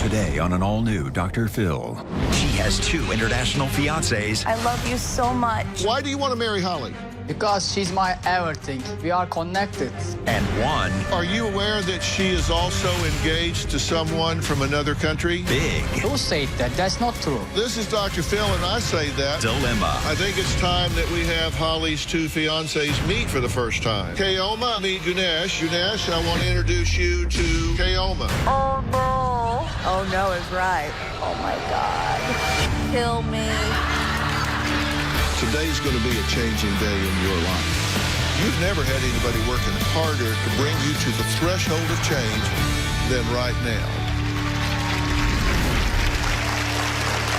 today on an all-new Dr. Phil. She has 2 international fiancés. I love you so much. Why do you want to marry Holly? Because she's my everything. We are connected. And 1 Are you aware that she is also engaged to someone from another country? big Who said that? That's not true. This is Dr. Phil, and I say that. dilemma. I think it's time that we have Holly's 2 fiancés meet for the first time. Keoma, meet Ganesh. Ganesh, I want to introduce you to Keoma. Oh, no. Oh, no is right. Oh, my God. Kill me. Today's going to be a changing day in your life. You've never had anybody working harder to bring you to the threshold of change than right now.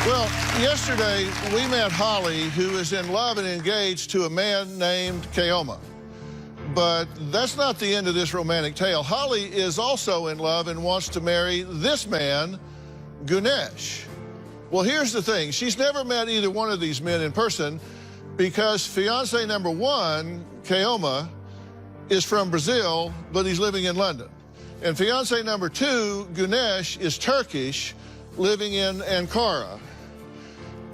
Well, yesterday we met Holly, who is in love and engaged to a man named Keoma. But that's not the end of this romantic tale. Holly is also in love and wants to marry this man, Ganesh. Well, here's the thing. She's never met either one of these men in person because fiancé number 1, Keoma, is from Brazil, but he's living in London. And fiancé number 2, Ganesh, is Turkish, living in Ankara.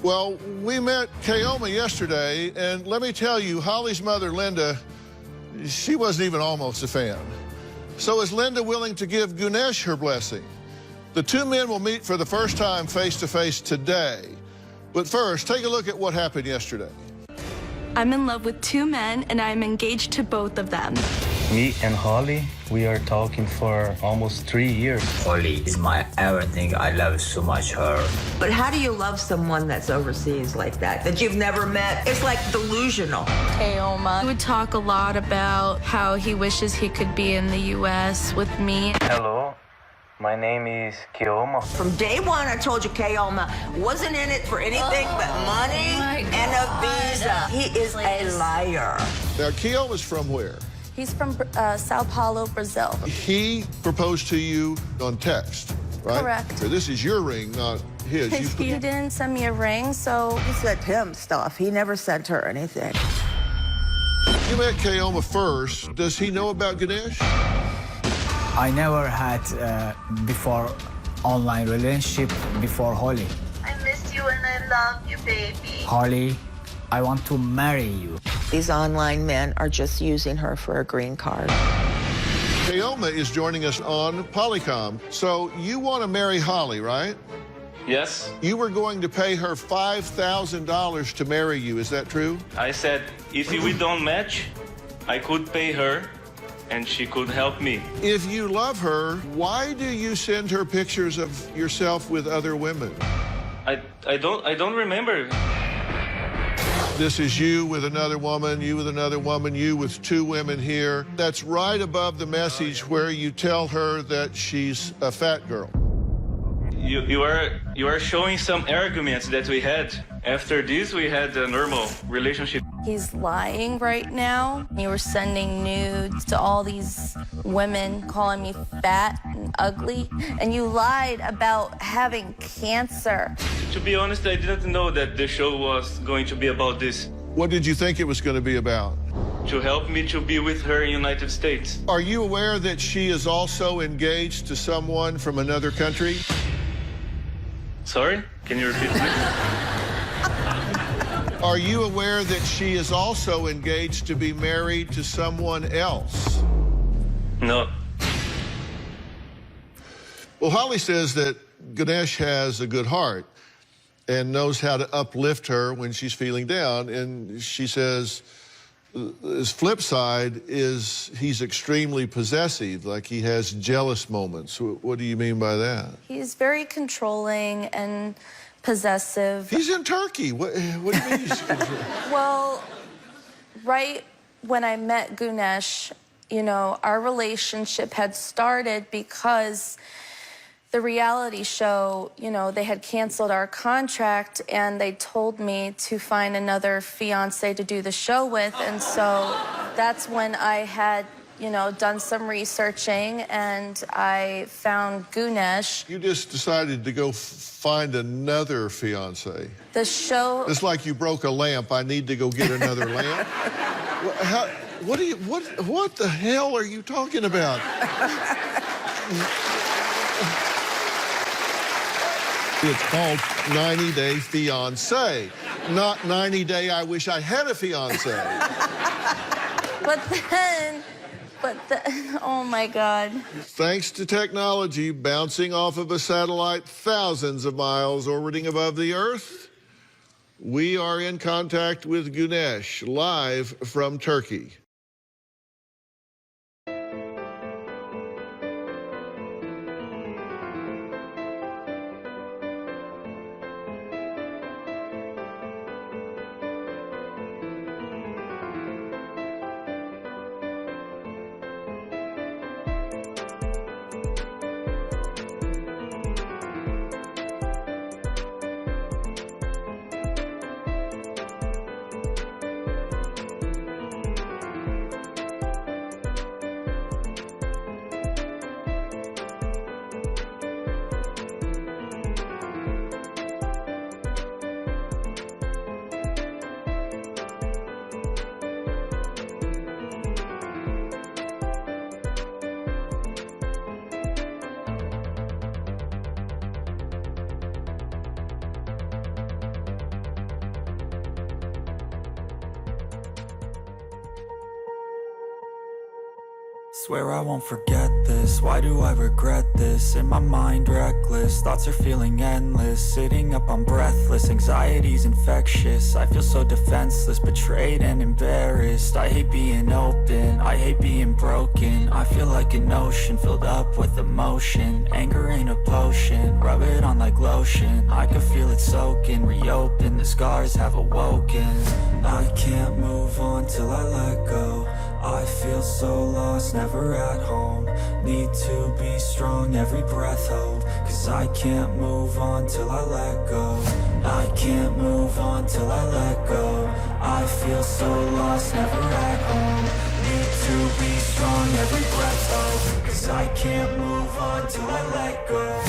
Well, we met Keoma yesterday, and let me tell you, Holly's mother, Linda, she wasn't even almost a fan. So is Linda willing to give Ganesh her blessing? The 2 men will meet for the first time face-to-face today. But first, take a look at what happened yesterday. I'm in love with 2 men, and I'm engaged to both of them. Me and Holly, we are talking for almost 3 years. Holly is my everything. I love so much her. But how do you love someone that's overseas like that you've never met? It's like delusional. Keoma. He would talk a lot about how he wishes he could be in the U.S. with me. Hello, my name is Keoma. From day one, I told you Keoma wasn't in it for anything but money and a visa. He is a liar. Now, Keoma's from where? He's from Sao Paulo, Brazil. He proposed to you on text, right? Correct. So this is your ring, not his. He didn't send me a ring, so... He sent him stuff. He never sent her anything. You met Keoma first. Does he know about Ganesh? I never had before online relationship before Holly. I miss you and I love you, baby. Holly, I want to marry you. These online men are just using her for a green card. Keoma is joining us on Polycom. So you want to marry Holly, right? Yes, You were going to pay her $5,000 to marry you. Is that true? I said if we don't match, I could pay her and she could help me. If you love her, why do you send her pictures of yourself with other women? I don't remember. This is you with another woman, you with another woman, you with 2 women here. That's right above the message where you tell her that she's a fat girl. You are showing some arguments that we had. After this, we had a normal relationship. He's lying right now. You were sending nudes to all these women, calling me fat and ugly. And you lied about having cancer. To be honest, I didn't know that the show was going to be about this. What did you think it was going to be about? To help me to be with her in the United States. Are you aware that she is also engaged to someone from another country? Sorry? Can you repeat please? Are you aware that she is also engaged to be married to someone else? No. Well, Holly says that Ganesh has a good heart and knows how to uplift her when she's feeling down. And she says his flip side is he's extremely possessive, like he has jealous moments. What do you mean by that? He's very controlling and possessive. He's in Turkey. What do you mean he's controlling? Well, right when I met Ganesh, you know, our relationship had started because the reality show, you know, they had canceled our contract and they told me to find another fiancé to do the show with. And so that's when I had, you know, done some researching and I found Ganesh. You just decided to go find another fiancé. The show... It's like you broke a lamp. I need to go get another lamp. What the hell are you talking about? It's called 90 Day Fiancé, not 90 Day I Wish I Had a Fiancé. But then, oh my God. Thanks to technology bouncing off of a satellite thousands of miles orbiting above the Earth, we are in contact with Güneş, live from Turkey. Swear I won't forget this, why do I regret this? In my mind reckless, thoughts are feeling endless. Sitting up, I'm breathless, anxiety's infectious. I feel so defenseless, betrayed and embarrassed. I hate being open, I hate being broken. I feel like an ocean filled up with emotion. Anger ain't a potion, rub it on like lotion. I can feel it soaking, reopen, the scars have awoken. I can't move on till I let go. I feel so lost, never at home. Need to be strong, every breath hold. Cause I can't move on till I let go. I can't move on till I let go. I feel so lost, never at home. Need to be strong, every breath hold. Cause I can't move on till I let go.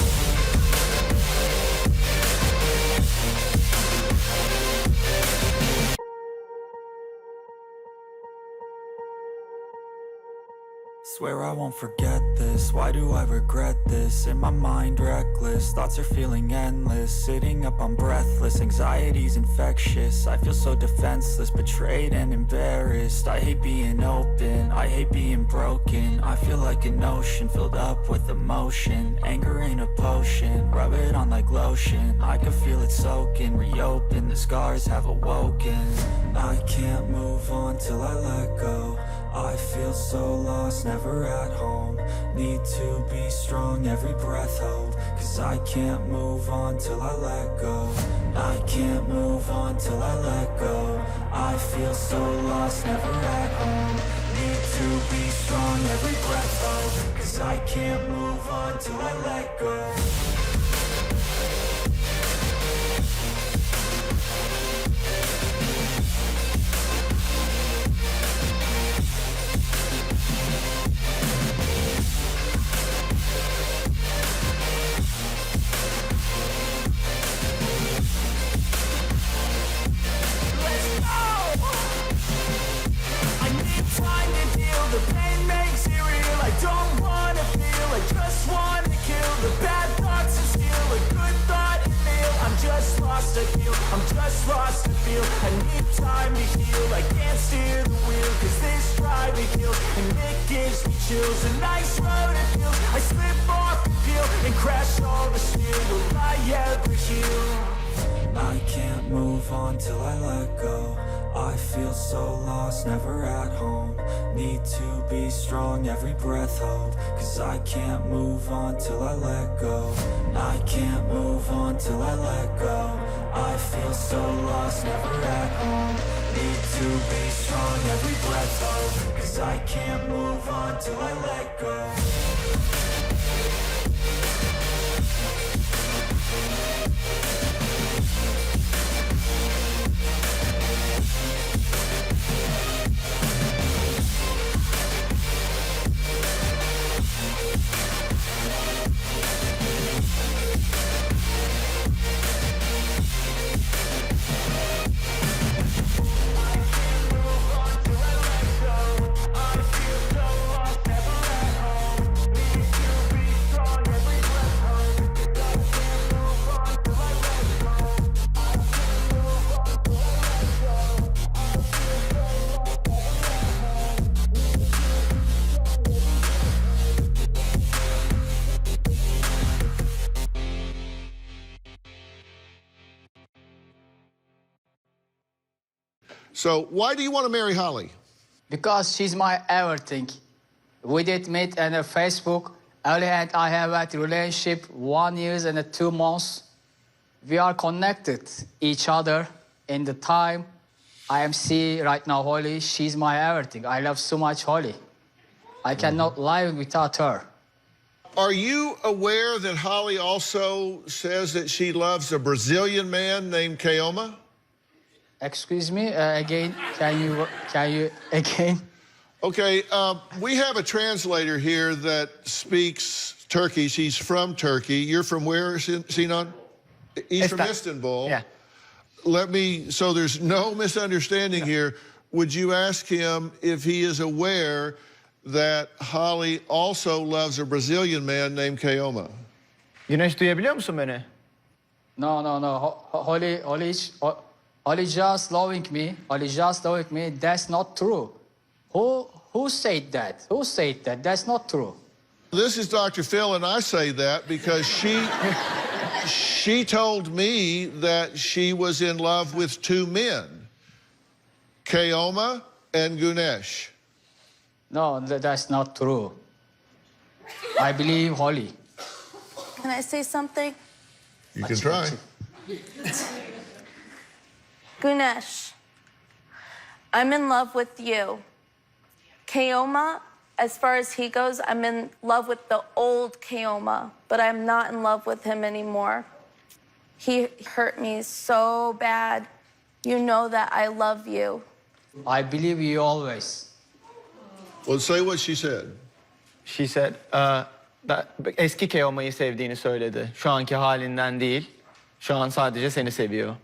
Swear I won't forget this, why do I regret this? In my mind reckless, thoughts are feeling endless. Sitting up, I'm breathless, anxiety's infectious. I feel so defenseless, betrayed and embarrassed. I hate being open, I hate being broken. I feel like an ocean filled up with emotion. Anger ain't a potion, rub it on like lotion. I can feel it soaking, reopen, the scars have awoken. I can't move on till I let go. I feel so lost, never at home. Need to be strong, every breath hold. Cause I can't move on till I let go. I can't move on till I let go. I feel so lost, never at home. Need to be strong, every breath hold. Cause I can't move on till I let go. I'm just lost to feel. I need time to heal. I can't steer the wheel, cause this drive me kill. And it gives me chills. A nice road it feels. I slip off the peel and crash all the steel. Will I ever heal? I can't move on till I let go. I feel so lost, never at home. Need to be strong, every breath hold. Cause I can't move on till I let go. I can't move on till I let go. I feel so lost, never at home. Need to be strong, every breath hold. Cause I can't move on till I let go. Strong, So why do you want to marry Holly? Because she's my everything. We did meet on Facebook. Early and I have a relationship 1 year and 2 months. We are connected each other in the time I am see right now Holly. She's my everything. I love so much Holly. I cannot live without her. Are you aware that Holly also says that she loves a Brazilian man named Keoma? Excuse me, again, can you again? Okay, we have a translator here that speaks Turkish. He's from Turkey. You're from where, Sinan? He's from Istanbul. Yeah. So there's no misunderstanding here. Would you ask him if he is aware that Holly also loves a Brazilian man named Keoma? Güneş, duyabiliyor musun beni? No. Holly just loving me. Holly just loving me. That's not true. Who said that? Who said that? That's not true. This is Dr. Phil, and I say that because she told me that she was in love with 2 men, Keoma and Gunesh. No, that's not true. I believe Holly. Can I say something? You can try. Gunesh, I'm in love with you. Keoma, as far as he goes, I'm in love with the old Keoma, but I'm not in love with him anymore. He hurt me so bad. You know that I love you. I believe you always. Well, say what she said. She said, eski Keoma'yı sevdiğini söyledi. Şu anki halinden değil. Şu an sadece seni seviyor.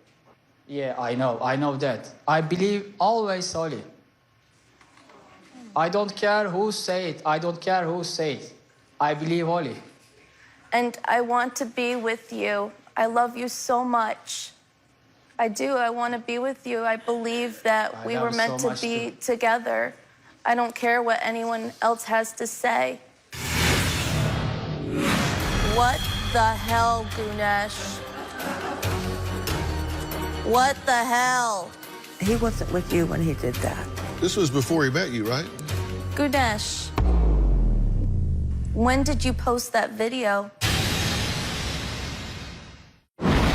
Yeah, I know that. I believe always Holly. I don't care who say it. I don't care who say it. I believe Holly. And I want to be with you. I love you so much. I do. I want to be with you. I believe that we were meant to be together. I don't care what anyone else has to say. What the hell, Gunesh? What the hell? He wasn't with you when he did that. This was before he met you, right? Gunesh, when did you post that video?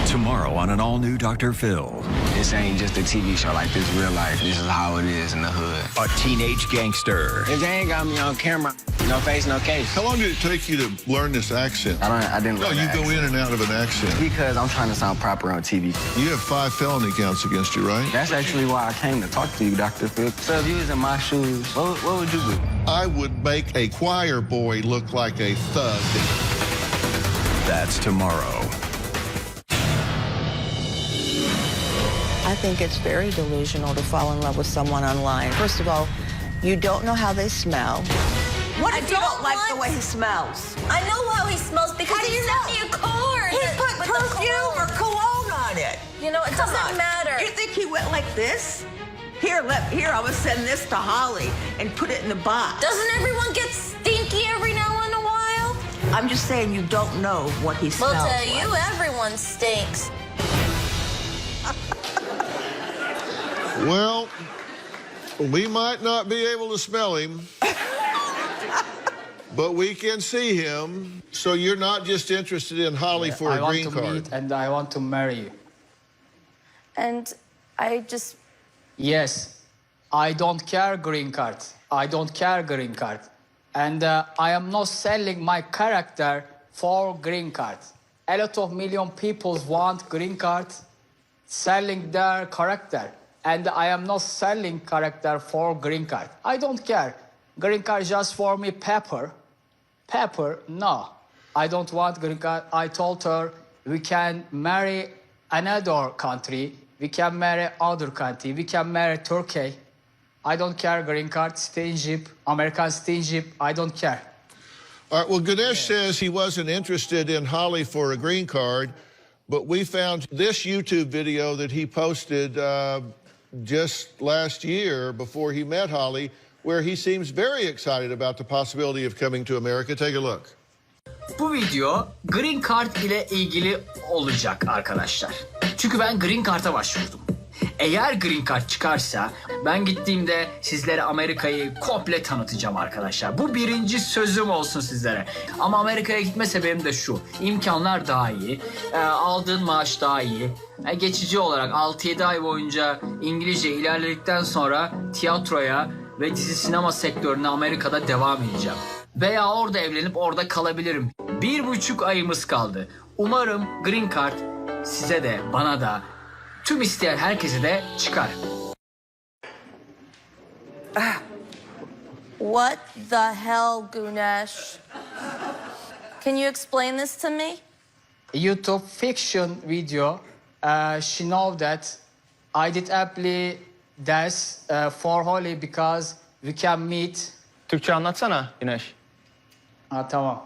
Tomorrow on an all-new Dr. Phil. This ain't just a TV show, like this real life. This is how it is in the hood. A teenage gangster. If they ain't got me on camera, no face, no case. How long did it take you to learn this accent? I didn't No, learn you that go accent. in and out of an accent. Because I'm trying to sound proper on TV. You have 5 felony counts against you, right? That's actually why I came to talk to you, Dr. Phil. So if you was in my shoes, what would you do? I would make a choir boy look like a thug. That's tomorrow. I think it's very delusional to fall in love with someone online. First of all, you don't know how they smell. What if you don't like the way he smells? I know how he smells because he sent me a card. He put perfume or cologne on it. You know, it doesn't matter. You think he went like this? Here, I'm gonna send this to Holly and put it in the box. Doesn't everyone get stinky every now and a while? I'm just saying you don't know what he smells Well, to like. you, everyone stinks. Well, we might not be able to smell him, but we can see him. So you're not just interested in Holly for a green card. I want to meet and I want to marry you. And I just... Yes, I don't care green card. I don't care green card. And I am not selling my character for green card. A lot of million people want green card, selling their character. And I am not selling character for green card. I don't care. Green card just for me paper. Paper, no. I don't want green card. I told her we can marry another country. We can marry other country. We can marry Turkey. I don't care green card, citizenship, American citizenship. I don't care. All right, well, Ganesh says he wasn't interested in Holly for a green card, but we found this YouTube video that he posted just last year before he met Holly, where he seems very excited about the possibility of coming to America. Take a look. Bu video Green Card ile ilgili olacak arkadaşlar. Çünkü ben Green Card'a başvurdum. Eğer green card çıkarsa ben gittiğimde sizlere Amerika'yı komple tanıtacağım arkadaşlar. Bu birinci sözüm olsun sizlere. Ama Amerika'ya gitme sebebim de şu. İmkanlar daha iyi. Aldığın maaş daha iyi. Geçici olarak 6-7 ay boyunca İngilizce ilerledikten sonra tiyatroya ve dizi sinema sektörüne Amerika'da devam edeceğim. Veya orada evlenip orada kalabilirim. 1,5 ayımız kaldı. Umarım green card size de bana da tüm isteyen herkese de çıkar. What the hell, Gunesh? Can you explain this to me? YouTube fiction video. She know that I did apply this for Holly because we can meet. Türkçe anlatsana Güneş. Ha, tamam.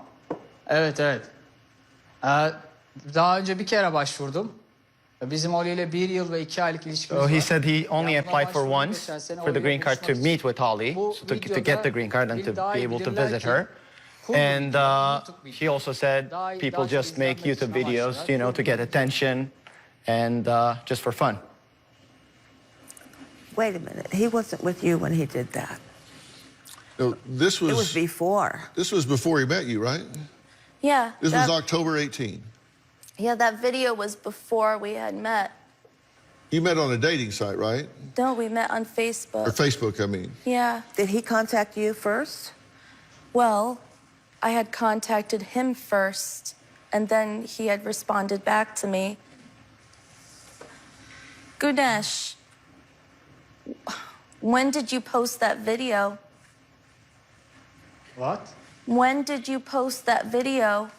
Evet. Daha önce bir kere başvurdum. Bizim Holly ile 1 yıl ve 2 aylık ilişkimiz var. He said he only applied for once for the green card to meet with Holly, so to get the green card and to be able to visit her. And he also said people just make YouTube videos, you know, to get attention and just for fun. Wait a minute. He wasn't with you when he did that. No, this was... It was before. This was before he met you, right? Yeah. This was October 18. Yeah, that video was before we had met. You met on a dating site, right? No, we met on Facebook. Or Facebook, I mean. Yeah. Did he contact you first? Well, I had contacted him first, and then he had responded back to me. Gunesh, when did you post that video? What? When did you post that video?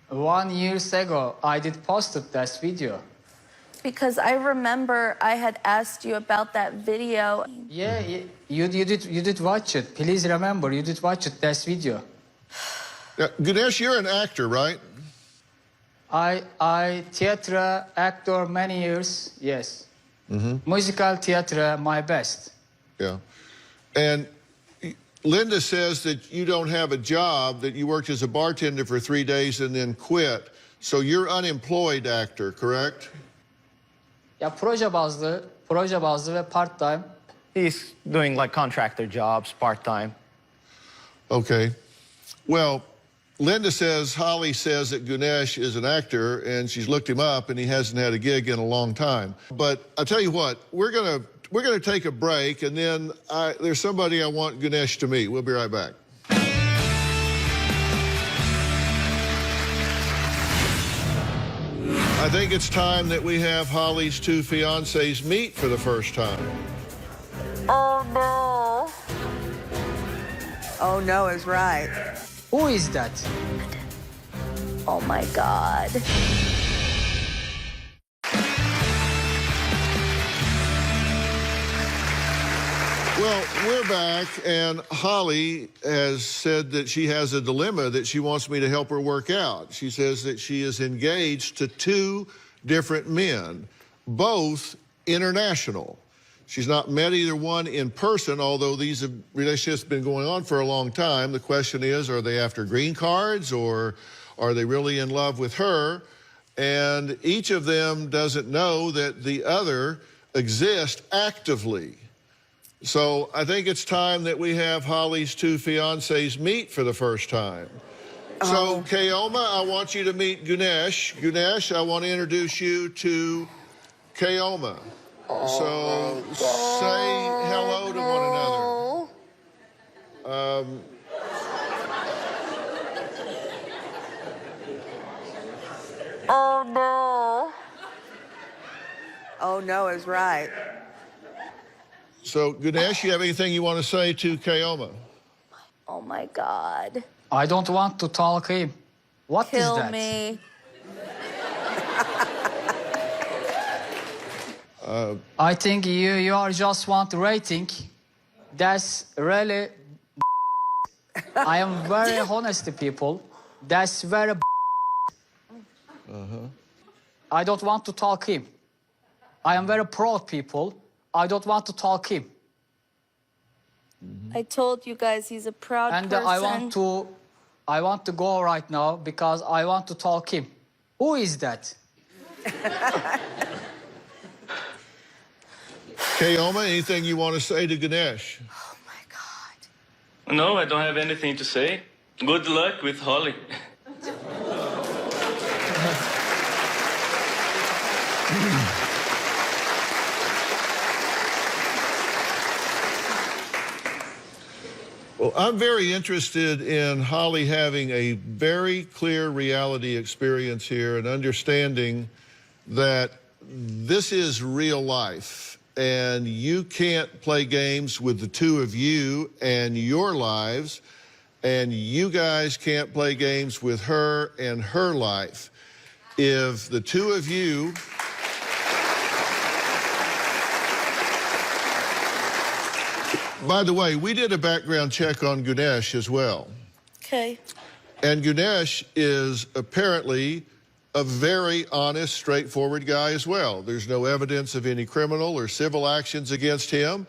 1 year ago, I did posted this video. Because I remember I had asked you about that video. Yeah, you did watch it. Please remember, you did watch it, this video. Ganesh, you're an actor, right? I theater actor many years, yes. Musical theater, my best. Yeah. And Linda says that you don't have a job, that you worked as a bartender for 3 days and then quit. So you're unemployed actor, correct? Ya proje bazlı ve part time. He's doing like contractor jobs, part-time. Okay. Well, Linda says, Holly says that Gunesh is an actor, and she's looked him up, and he hasn't had a gig in a long time. But I'll tell you what, we're gonna take a break, and then there's somebody I want Gunesh to meet. We'll be right back. I think it's time that we have Holly's 2 fiancés meet for the first time. Oh, no. Oh, no is right. Who is that? Oh, my God. Well, we're back, and Holly has said that she has a dilemma that she wants me to help her work out. She says that she is engaged to 2 different men, both international. She's not met either one in person, although these relationships have been going on for a long time. The question is, are they after green cards, or are they really in love with her? And each of them doesn't know that the other exists actively. So I think it's time that we have Holly's 2 fiancés meet for the first time. So, Keoma, I want you to meet Gunesh. Gunesh, I want to introduce you to Keoma. So say hello to one another. Oh, no. Oh, no is right. So, Gunesh, you have anything you want to say to Keoma? Oh, my God. I don't want to talk him. What is Kill that? me. I think you are just want rating. That's really I am very honest people. That's very I don't want to talk him. I am very proud people. I don't want to talk him. I told you guys he's a proud And person. I want to go right now because I want to talk him. Who is that? Keoma, anything you want to say to Ganesh? Oh my God. No, I don't have anything to say. Good luck with Holly. Well, I'm very interested in Holly having a very clear reality experience here and understanding that this is real life and you can't play games with the two of you and your lives, and you guys can't play games with her and her life. If the two of you By the way, we did a background check on Ganesh as well. Okay. And Ganesh is apparently a very honest, straightforward guy as well. There's no evidence of any criminal or civil actions against him.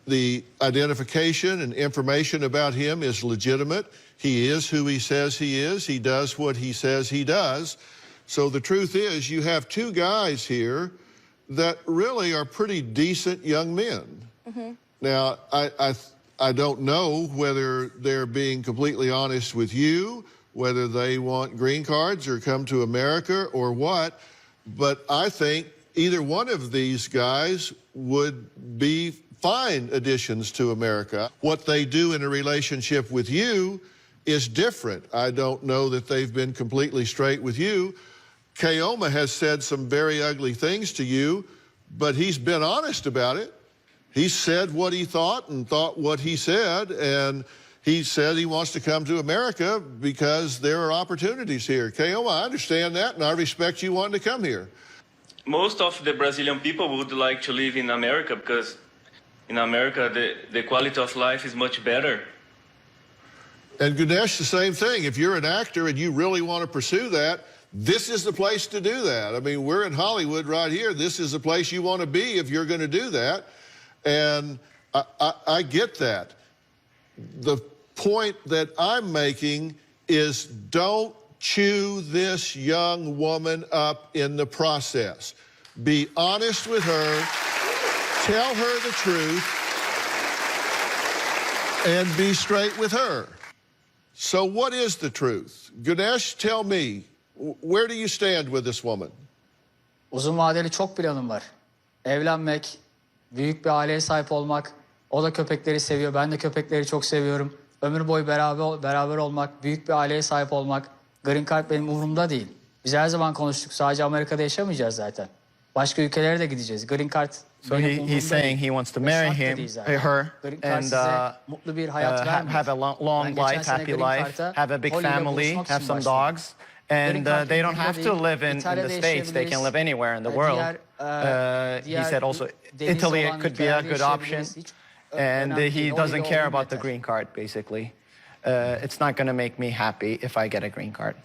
The identification and information about him is legitimate. He is who he says he is. He does what he says he does. So the truth is, you have two guys here that really are pretty decent young men. Mm-hmm. Now, I don't know whether they're being completely honest with you, whether they want green cards or come to America or what, but I think either one of these guys would be fine additions to America. What they do in a relationship with you is different. I don't know that they've been completely straight with you. Keoma has said some very ugly things to you, but he's been honest about it. He said what he thought and thought what he said, and he said he wants to come to America because there are opportunities here. Keoma, I understand that, and I respect you wanting to come here. Most of the Brazilian people would like to live in America because in America the quality of life is much better. And Ganesh, the same thing. If you're an actor and you really want to pursue that, this is the place to do that. I mean, we're in Hollywood right here. This is the place you want to be if you're going to do that. And I get that. The point that I'm making is don't chew this young woman up in the process. Be honest with her, tell her the truth, and be straight with her. So what is the truth? Ganesh, tell me, where do you stand with this woman? Uzun vadeli çok planım var. Evlenmek, büyük bir aileye sahip olmak. O da köpekleri seviyor, ben de köpekleri çok seviyorum. Ömür boyu beraber olmak, büyük bir aileye sahip olmak. Green Card benim umurumda değil. Biz her zaman konuştuk, sadece Amerika'da yaşamayacağız zaten. Başka ülkelere de gideceğiz. Green Card So he's saying he wants to marry her, and have a long life, happy life, have a big family, have some dogs, and they don't have to live in the States. They can live anywhere in the world. He said also Italy could be a good option, and he doesn't care about the green card, basically. It's not going to make me happy if I get a green card.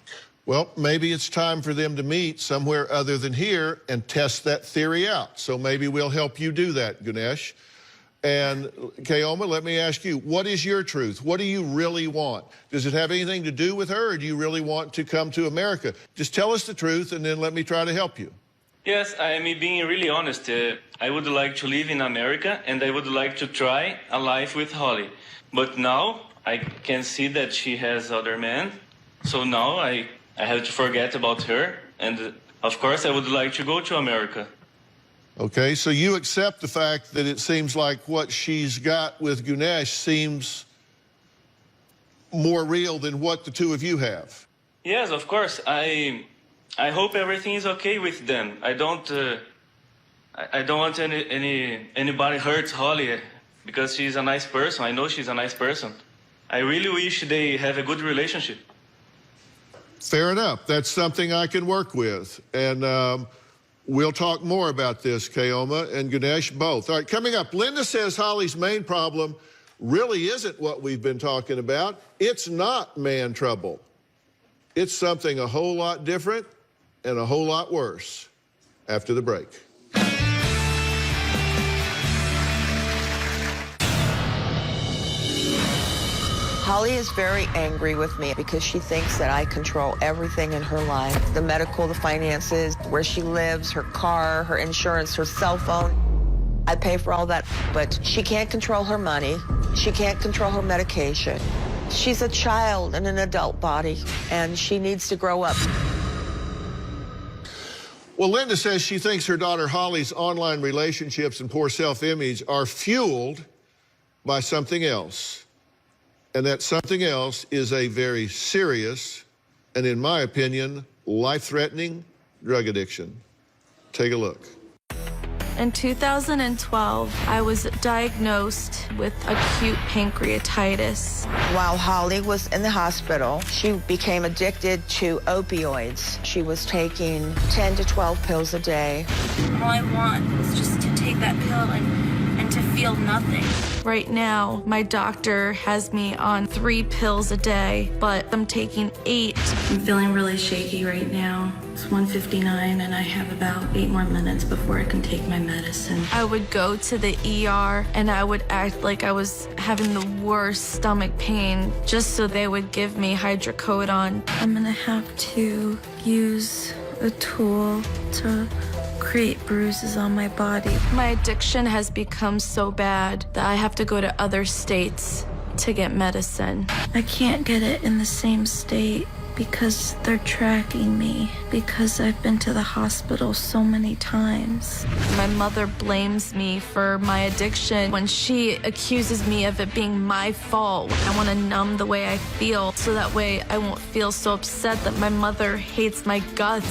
Well, maybe it's time for them to meet somewhere other than here and test that theory out. So maybe we'll help you do that, Ganesh. And Keoma, let me ask you, what is your truth? What do you really want? Does it have anything to do with her, or do you really want to come to America? Just tell us the truth, and then let me try to help you. Yes, I'm being really honest. I would like to live in America, and I would like to try a life with Holly. But now I can see that she has other men, so now I have to forget about her, and of course I would like to go to America. Okay, so you accept the fact that it seems like what she's got with Ganesh seems more real than what the two of you have. Yes, of course. I hope everything is okay with them. I don't want anybody hurt Holly because she's a nice person. I know she's a nice person. I really wish they have a good relationship. Fair enough. That's something I can work with. And we'll talk more about this, Keoma and Ganesh both. All right, coming up, Linda says Holly's main problem really isn't what we've been talking about. It's not man trouble. It's something a whole lot different and a whole lot worse. After the break. Holly is very angry with me because she thinks that I control everything in her life. The medical, the finances, where she lives, her car, her insurance, her cell phone. I pay for all that, but she can't control her money. She can't control her medication. She's a child in an adult body, and she needs to grow up. Well, Linda says she thinks her daughter Holly's online relationships and poor self-image are fueled by something else. And that something else is a very serious and, in my opinion, life-threatening drug addiction. Take a look. In 2012, I was diagnosed with acute pancreatitis. While Holly was in the hospital, she became addicted to opioids. She was taking 10 to 12 pills a day. All I want is just to take that pill and to feel nothing. Right now, my doctor has me on 3 pills a day, but I'm taking 8. I'm feeling really shaky right now. It's 1:59 and I have about 8 more minutes before I can take my medicine. I would go to the ER and I would act like I was having the worst stomach pain just so they would give me hydrocodone. I'm gonna have to use a tool to create bruises on my body. My addiction has become so bad that I have to go to other states to get medicine. I can't get it in the same state because they're tracking me, because I've been to the hospital so many times. My mother blames me for my addiction when she accuses me of it being my fault. I want to numb the way I feel so that way I won't feel so upset that my mother hates my guts.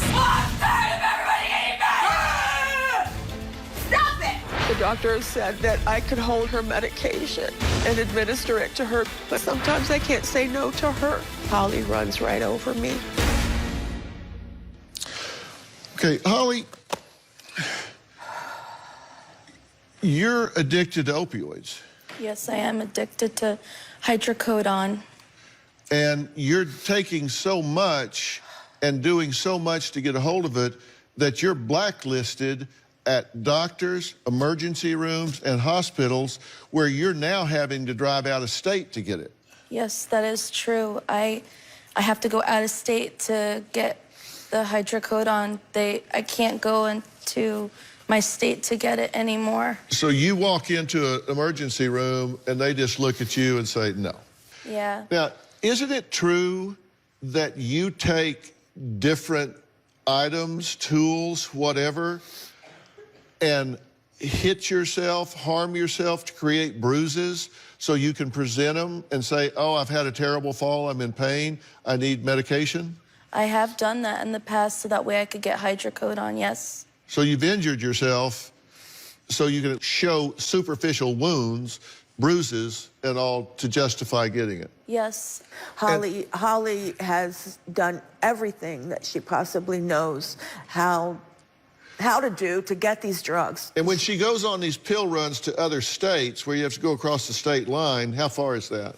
The doctor said that I could hold her medication and administer it to her, but sometimes I can't say no to her. Holly runs right over me. Okay, Holly, you're addicted to opioids. Yes, I am addicted to hydrocodone. And you're taking so much and doing so much to get a hold of it that you're blacklisted at doctors, emergency rooms, and hospitals where you're now having to drive out of state to get it. Yes, that is true. I have to go out of state to get the hydrocodone. I can't go into my state to get it anymore. So you walk into an emergency room and they just look at you and say no. Yeah. Now, isn't it true that you take different items, tools, whatever, and hit yourself, harm yourself to create bruises so you can present them and say, oh, I've had a terrible fall, I'm in pain, I need medication? I have done that in the past so that way I could get hydrocodone, yes. So you've injured yourself so you can show superficial wounds, bruises, and all to justify getting it. Yes. Holly has done everything that she possibly knows how to do to get these drugs. And when she goes on these pill runs to other states where you have to go across the state line, how far is that?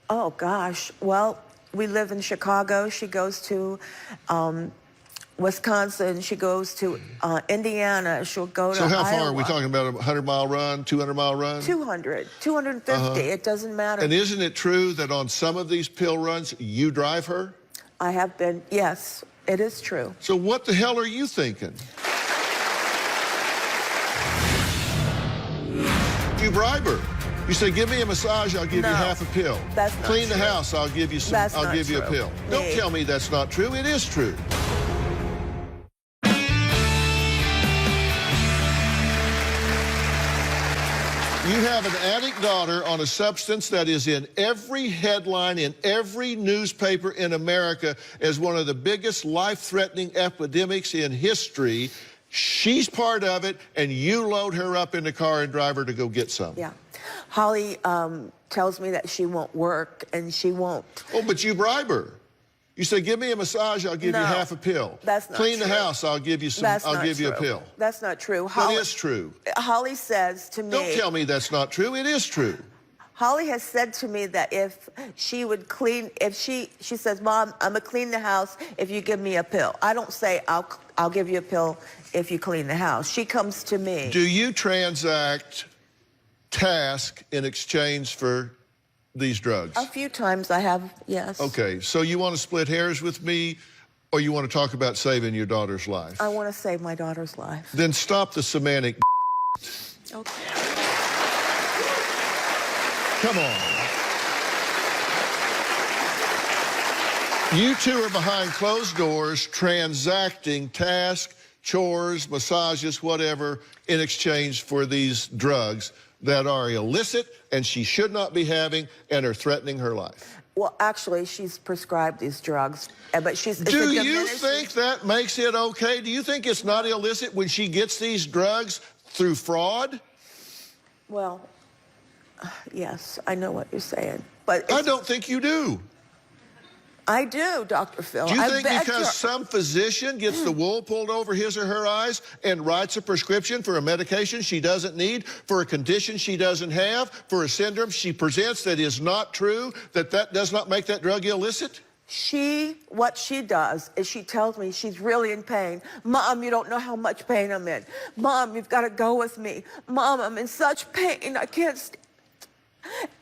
Oh, gosh. Well, we live in Chicago. She goes to Wisconsin. She goes to Indiana. She'll go to Iowa. So how far are we talking about? A 100-mile run, 200-mile run? 200, 250. It doesn't matter. And isn't it true that on some of these pill runs, you drive her? I have been, yes, it is true. So what the hell are you thinking? You bribe her. You say, give me a massage, I'll give you half a pill. That's not Clean true. the house, I'll give you some. I'll give you a pill. Don't tell me that's not true. It is true. You have an addict daughter on a substance that is in every headline, in every newspaper in America as one of the biggest life-threatening epidemics in history. She's part of it, and you load her up in the car and drive her to go get some. Yeah. Holly tells me that she won't work, and she won't. Oh, but you bribe her. You say, give me a massage, I'll give you half a pill. That's not Clean true. the house, I'll give you some. I'll give you a pill. That's not true. That is true. Holly says to me. Don't tell me that's not true. It is true. Holly has said to me that if she would clean, if she says, Mom, I'm gonna clean the house if you give me a pill. I don't say I'll give you a pill if you clean the house. She comes to me. Do you transact task in exchange for these drugs? A few times I have, yes. Okay, so you want to split hairs with me, or you want to talk about saving your daughter's life? I want to save my daughter's life. Then stop the semantic. Okay. Come on. You two are behind closed doors transacting tasks, chores, massages, whatever, in exchange for these drugs that are illicit and she should not be having and are threatening her life. Well, actually, she's prescribed these drugs, but she's... Do you think that makes it okay? Do you think it's not illicit when she gets these drugs through fraud? Well, yes, I know what you're saying, but... I don't think you do. I do, Dr. Phil. Do you think because some physician gets the wool pulled over his or her eyes and writes a prescription for a medication she doesn't need, for a condition she doesn't have, for a syndrome she presents that is not true, that does not make that drug illicit? What she does is she tells me she's really in pain. Mom, you don't know how much pain I'm in. Mom, you've got to go with me. Mom, I'm in such pain, I can't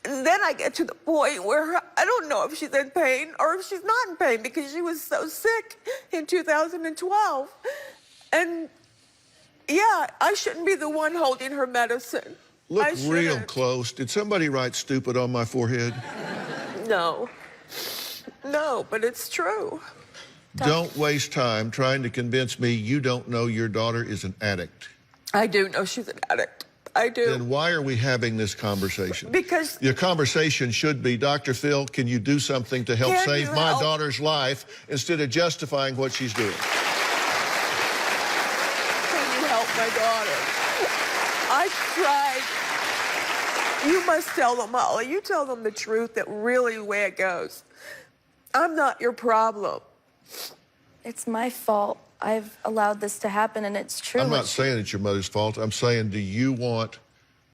And then I get to the point where I don't know if she's in pain or if she's not in pain because she was so sick in 2012. And yeah, I shouldn't be the one holding her medicine. Look real close. Did somebody write stupid on my forehead? No. No, but it's true. Don't waste time trying to convince me you don't know your daughter is an addict. I do know she's an addict. I do. Then why are we having this conversation? Because... Your conversation should be, Dr. Phil, can you do something to help save my daughter's life instead of justifying what she's doing? Can you help my daughter? I tried. You must tell them, Molly. You tell them the truth, that really the way it goes. I'm not your problem. It's my fault. I've allowed this to happen, and it's true. I'm not saying it's your mother's fault. I'm saying, do you want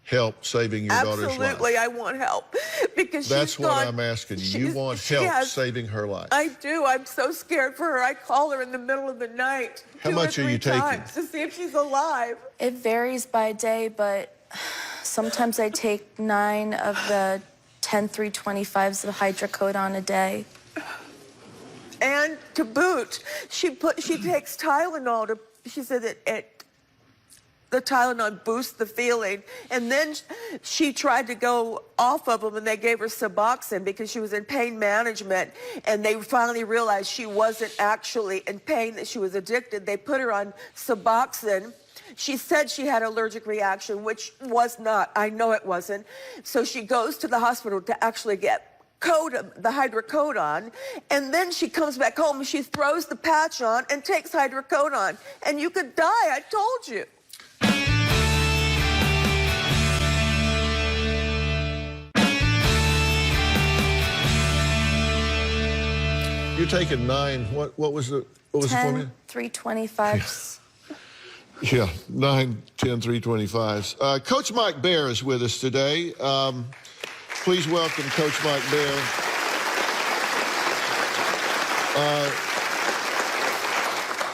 help saving your daughter's life? Absolutely, I want help. Because that's what I'm asking you. You want help saving her life? I do. I'm so scared for her. I call her in the middle of the night. How much are you taking? To see if she's alive. It varies by day, but sometimes I take 9 of the 10 325s of hydrocodone a day. And to boot, she takes Tylenol. She said that the Tylenol boosts the feeling. And then she tried to go off of them, and they gave her Suboxone because she was in pain management. And they finally realized she wasn't actually in pain, that she was addicted. They put her on Suboxone. She said she had an allergic reaction, which was not. I know it wasn't. So she goes to the hospital to actually get the hydrocodone, and then she comes back home and she throws the patch on and takes hydrocodone. And you could die, I told you. You're taking 9. What was the formula? 10 325s. Yeah, 9, 10, 325s. Coach Mike Bear is with us today. Please welcome Coach Mike Bear.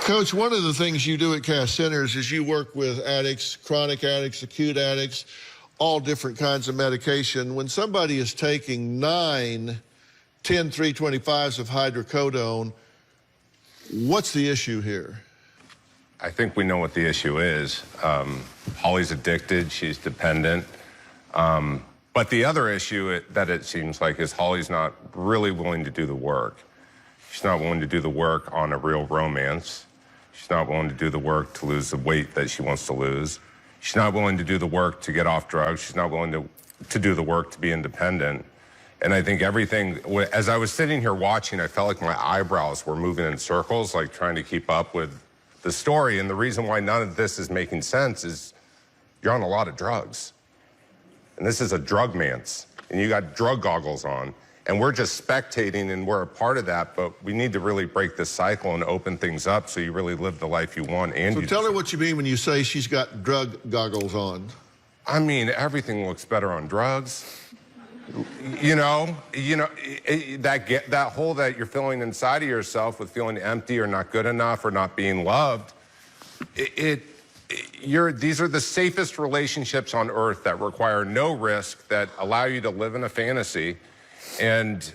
Coach, one of the things you do at Cass Centers is you work with addicts, chronic addicts, acute addicts, all different kinds of medication. When somebody is taking 9, 10, 325s of hydrocodone, what's the issue here? I think we know what the issue is. Holly's addicted, she's dependent. But the other issue that it seems like is Holly's not really willing to do the work. She's not willing to do the work on a real romance. She's not willing to do the work to lose the weight that she wants to lose. She's not willing to do the work to get off drugs. She's not willing to do the work to be independent. And I think everything, as I was sitting here watching, I felt like my eyebrows were moving in circles, like trying to keep up with the story. And the reason why none of this is making sense is you're on a lot of drugs. And this is a drug man's, and you got drug goggles on, and we're just spectating, and we're a part of that, but we need to really break this cycle and open things up so you really live the life you want. And so tell her what you mean when you say she's got drug goggles on. I mean, everything looks better on drugs. You know that hole that you're filling inside of yourself with feeling empty or not good enough or not being loved, these are the safest relationships on earth that require no risk, that allow you to live in a fantasy. And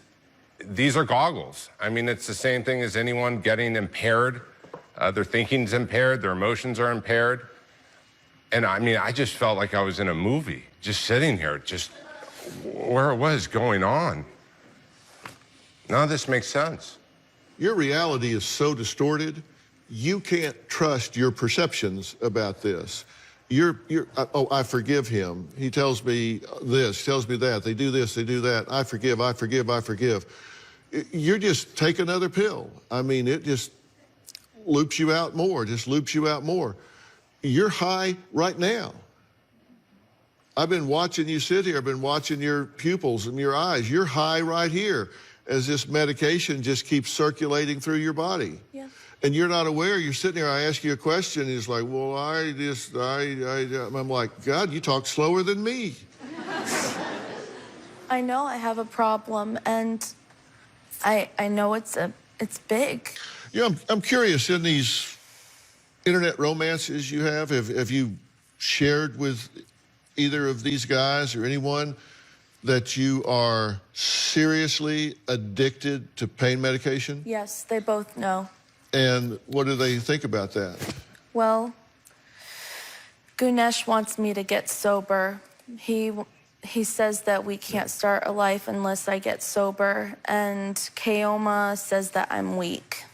these are goggles. I mean, it's the same thing as anyone getting impaired. Their thinking's impaired, their emotions are impaired. And I mean, I just felt like I was in a movie, just sitting here, just where it was going on. None of this makes sense. Your reality is so distorted, you can't trust your perceptions about this. Oh, I forgive him. He tells me this, tells me that. They do this, they do that. I forgive, I forgive, I forgive. You just take another pill. I mean, it just loops you out more, just loops you out more. You're high right now. I've been watching you sit here. I've been watching your pupils and your eyes. You're high right here as this medication just keeps circulating through your body. Yeah. And you're not aware. You're sitting here, I ask you a question, and it's like, well, I'm like, God, you talk slower than me. I know I have a problem, and I know it's big. Yeah, I'm curious, in these internet romances you have you shared with either of these guys or anyone that you are seriously addicted to pain medication? Yes, they both know. And what do they think about that? Well, Gunesh wants me to get sober. He says that we can't start a life unless I get sober, and Keoma says that I'm weak.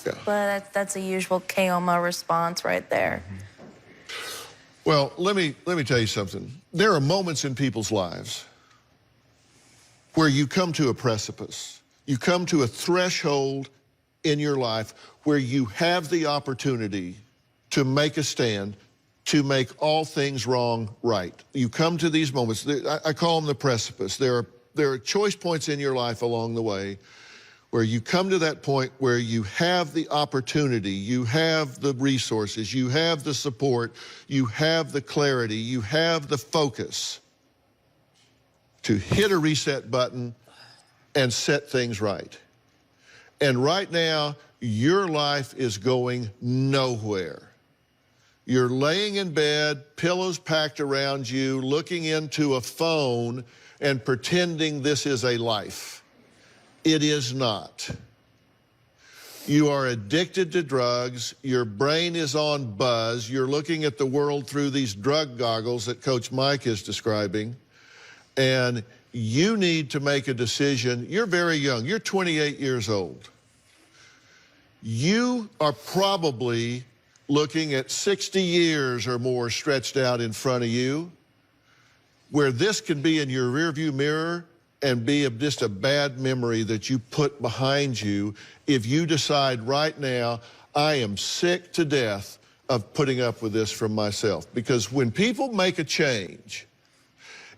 Yeah. But that's a usual Keoma response right there. Well, let me tell you something. There are moments in people's lives where you come to a precipice. You come to a threshold in your life where you have the opportunity to make a stand, to make all things wrong right. You come to these moments. I call them the precipice. There are choice points in your life along the way where you come to that point where you have the opportunity, you have the resources, you have the support, you have the clarity, you have the focus to hit a reset button and set things right. And right now, your life is going nowhere. You're laying in bed, pillows packed around you, looking into a phone and pretending this is a life. It is not. You are addicted to drugs. Your brain is on buzz. You're looking at the world through these drug goggles that Coach Mike is describing. And you need to make a decision. You're very young. You're 28 years old. You are probably looking at 60 years or more stretched out in front of you, where this can be in your rearview mirror and be just a bad memory that you put behind you if you decide right now, I am sick to death of putting up with this from myself. Because when people make a change,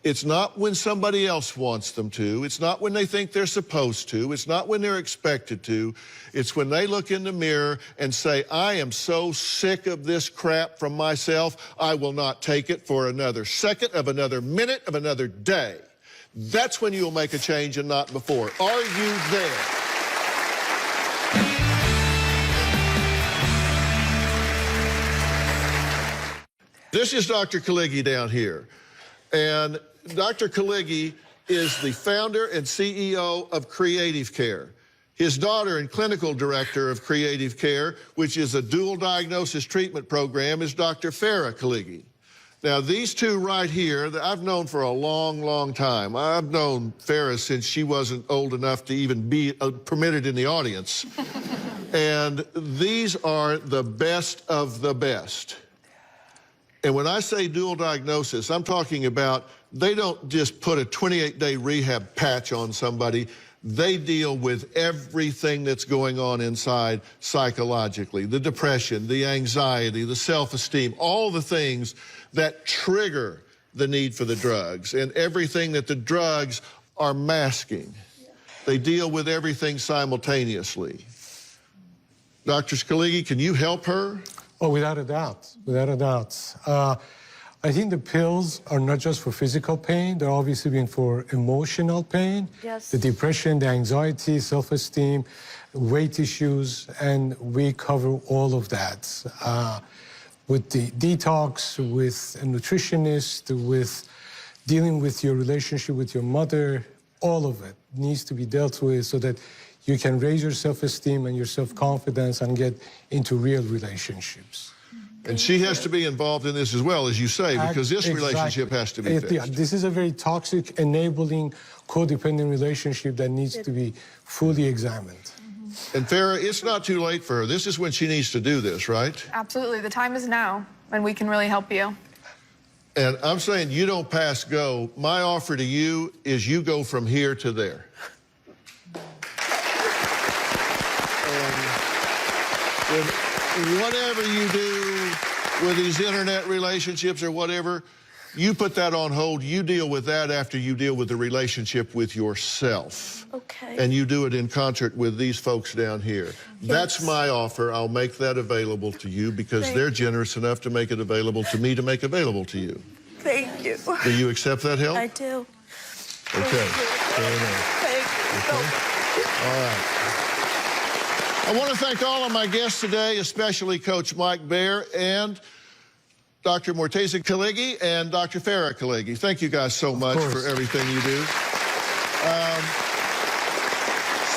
it's not when somebody else wants them to. It's not when they think they're supposed to. It's not when they're expected to. It's when they look in the mirror and say, I am so sick of this crap from myself, I will not take it for another second, of another minute, of another day. That's when you'll make a change and not before. Are you there? This is Dr. Kaligi down here. And Dr. Kaligi is the founder and CEO of Creative Care. His daughter and clinical director of Creative Care, which is a dual diagnosis treatment program, is Dr. Farah Kaligi. Now, these two right here, I've known for a long, long time. I've known Farah since she wasn't old enough to even be permitted in the audience. And these are the best of the best. And when I say dual diagnosis, I'm talking about they don't just put a 28-day rehab patch on somebody. They deal with everything that's going on inside psychologically, the depression, the anxiety, the self-esteem, all the things that trigger the need for the drugs and everything that the drugs are masking. They deal with everything simultaneously. Dr. Kaligi, can you help her? Oh, without a doubt, without a doubt. I think the pills are not just for physical pain, they're obviously being for emotional pain. Yes. The depression, the anxiety, self-esteem, weight issues, and we cover all of that. With the detox, with a nutritionist, with dealing with your relationship with your mother, all of it needs to be dealt with so that you can raise your self-esteem and your self-confidence and get into real relationships. And she has to be involved in this as well, as you say, because this relationship has to be fixed. This is a very toxic, enabling, codependent relationship that needs to be fully examined. And Farrah, it's not too late for her. This is when she needs to do this, right? Absolutely. The time is now, and we can really help you. And I'm saying you don't pass go. My offer to you is you go from here to there. And whatever you do with these internet relationships or whatever, you put that on hold. You deal with that after you deal with the relationship with yourself. Okay. And you do it in concert with these folks down here. Yes. That's my offer. I'll make that available to you because they're generous enough to make it available to me to make available to you. Thank you. Do you accept that help? I do. Okay. Fair enough. Thank you so much. All right. I want to thank all of my guests today, especially Coach Mike Baer and Dr. Morteza Kalegi and Dr. Farrah Kalegi. Thank you guys so much for everything you do.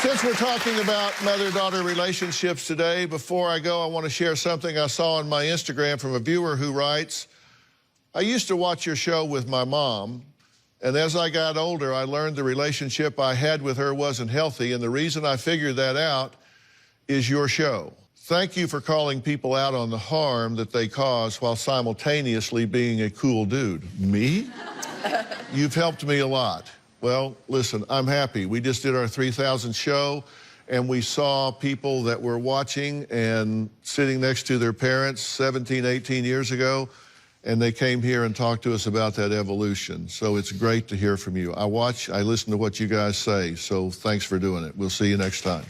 Since we're talking about mother-daughter relationships today, before I go, I want to share something I saw on my Instagram from a viewer who writes, I used to watch your show with my mom, and as I got older, I learned the relationship I had with her wasn't healthy, and the reason I figured that out is your show. Thank you for calling people out on the harm that they cause while simultaneously being a cool dude. Me? You've helped me a lot. Well, listen, I'm happy. We just did our 3,000th show, and we saw people that were watching and sitting next to their parents 17, 18 years ago, and they came here and talked to us about that evolution. So it's great to hear from you. I listen to what you guys say, so thanks for doing it. We'll see you next time.